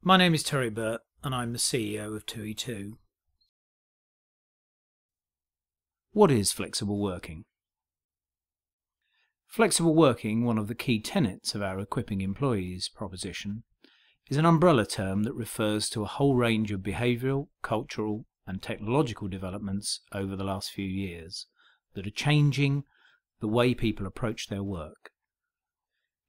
My name is Terry Burt and I'm the CEO of TUI2. What is flexible working? Flexible working, one of the key tenets of our Equipping Employees proposition, is an umbrella term that refers to a whole range of behavioural, cultural and technological developments over the last few years that are changing the way people approach their work.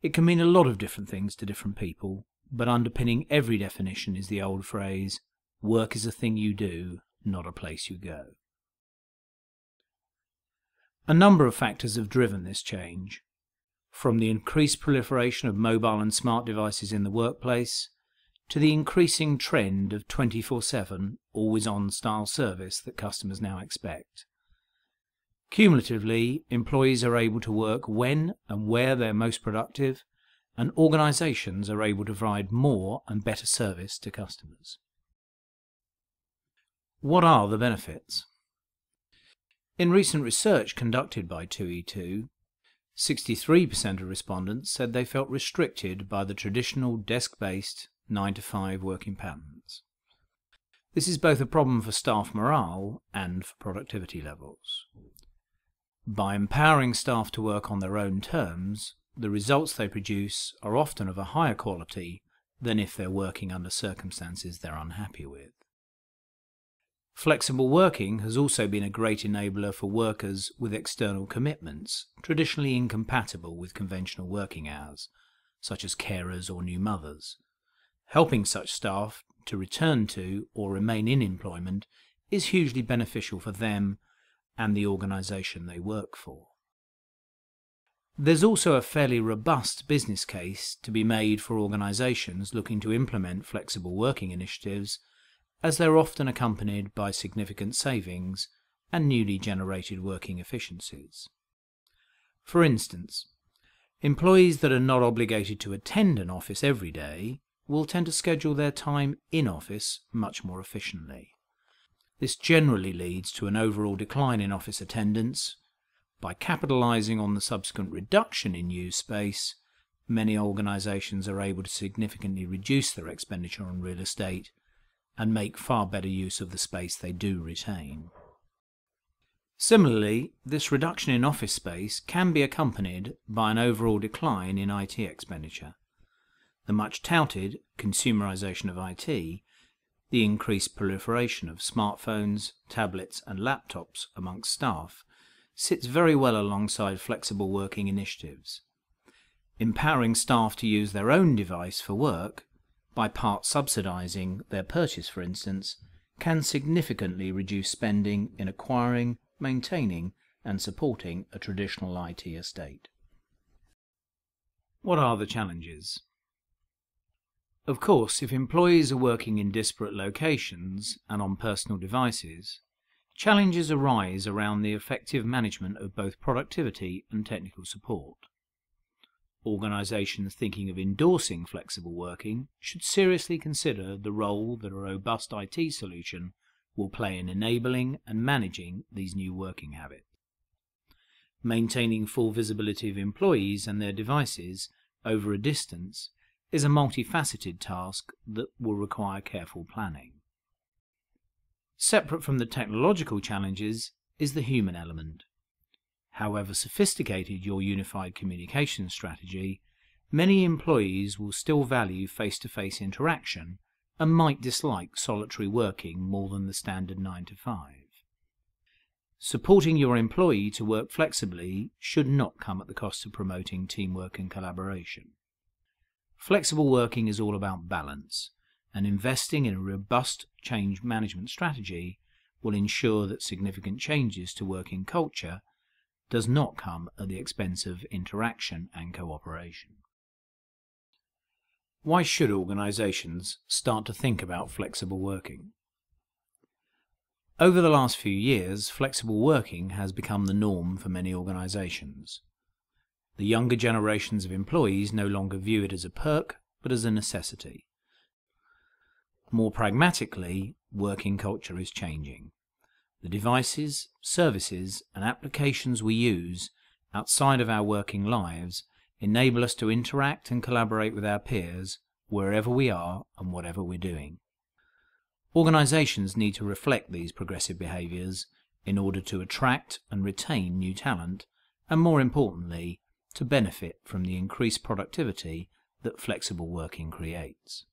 It can mean a lot of different things to different people, but underpinning every definition is the old phrase, work is a thing you do, not a place you go. A number of factors have driven this change, from the increased proliferation of mobile and smart devices in the workplace to the increasing trend of 24/7, always-on style service that customers now expect. Cumulatively, employees are able to work when and where they're most productive, and organisations are able to provide more and better service to customers. What are the benefits? In recent research conducted by TUI2, 63% of respondents said they felt restricted by the traditional desk-based 9-to-5 working patterns. This is both a problem for staff morale and for productivity levels. By empowering staff to work on their own terms, the results they produce are often of a higher quality than if they're working under circumstances they're unhappy with. Flexible working has also been a great enabler for workers with external commitments traditionally incompatible with conventional working hours, such as carers or new mothers. Helping such staff to return to or remain in employment is hugely beneficial for them and the organisation they work for. There's also a fairly robust business case to be made for organisations looking to implement flexible working initiatives, as they're often accompanied by significant savings and newly generated working efficiencies. For instance, employees that are not obligated to attend an office every day will tend to schedule their time in office much more efficiently. This generally leads to an overall decline in office attendance. By capitalising on the subsequent reduction in used space, many organisations are able to significantly reduce their expenditure on real estate and make far better use of the space they do retain. Similarly, this reduction in office space can be accompanied by an overall decline in IT expenditure. The much touted consumerisation of IT, the increased proliferation of smartphones, tablets and laptops amongst staff sits very well alongside flexible working initiatives. Empowering staff to use their own device for work, by part subsidising their purchase for instance, can significantly reduce spending in acquiring, maintaining and supporting a traditional IT estate. What are the challenges? Of course, if employees are working in disparate locations and on personal devices, challenges arise around the effective management of both productivity and technical support. Organisations thinking of endorsing flexible working should seriously consider the role that a robust IT solution will play in enabling and managing these new working habits. Maintaining full visibility of employees and their devices over a distance is a multifaceted task that will require careful planning. Separate from the technological challenges is the human element. However sophisticated your unified communication strategy, many employees will still value face-to-face interaction and might dislike solitary working more than the standard 9-to-5. Supporting your employee to work flexibly should not come at the cost of promoting teamwork and collaboration. Flexible working is all about balance, and investing in a robust change management strategy will ensure that significant changes to working culture does not come at the expense of interaction and cooperation. Why should organisations start to think about flexible working? Over the last few years, flexible working has become the norm for many organisations. The younger generations of employees no longer view it as a perk, but as a necessity. More pragmatically, working culture is changing. The devices, services and applications we use outside of our working lives enable us to interact and collaborate with our peers wherever we are and whatever we're doing. Organizations need to reflect these progressive behaviors in order to attract and retain new talent, and more importantly, to benefit from the increased productivity that flexible working creates.